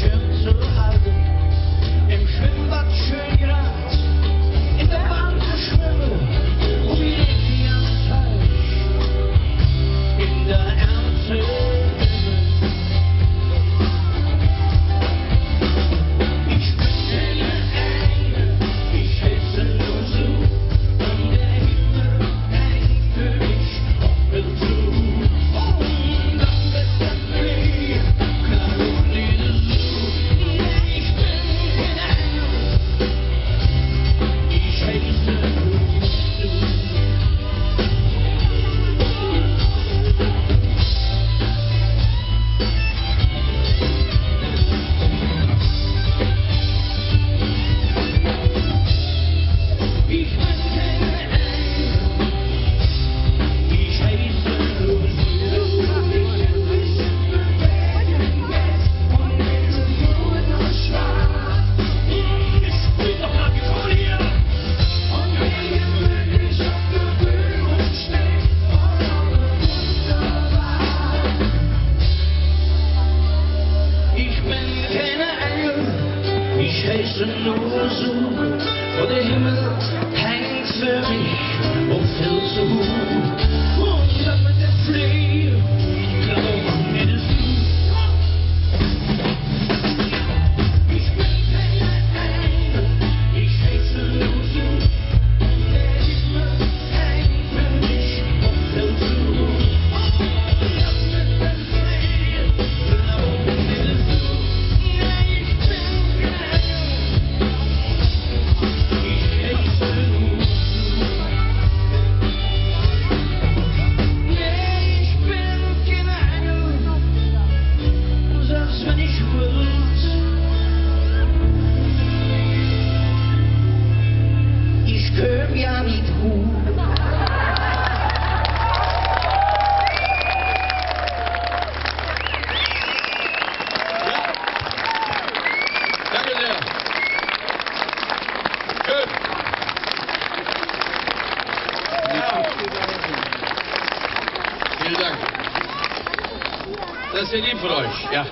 Schirm zu halten, im Schwimmbad schön Gras, in der Bahn zu schwimmen, um die ganz falsch, in der Ernte. Ich bin keine Engel, ich heiße nur so, und der Himmel hängt für mich offen zu. Und dann wird das Leben klar und nicht so. Ich bin kein Engel, ich heiße nur so. Ich bin kein Engel, ich heiße nur so. Und es ist nur noch schwarz. Ich bin doch angekommen hier. Und wenn ihr wirklich auf der Bühne steht, wunderbar. Ich bin keine Engel, ich heiße nur so. Und der Himmel hängt für mich auf viel zu hoch. Und dann mit der Fliege, glaub mir das du. Ich bin keine Engel, ich heiße nur so. Und der Himmel hängt für mich auf viel zu hoch. Und dann mit der Fliege, glaub mir das du. Nein, ich bin kein Engel. Ich heiße nur so. Nee, ich bin kein Engel. Du sagst, wenn ich will's. Ich komm ja nicht hoch. Danke sehr. Schön. Ja. Vielen Dank. Das ist sehr lieb von euch. Ja.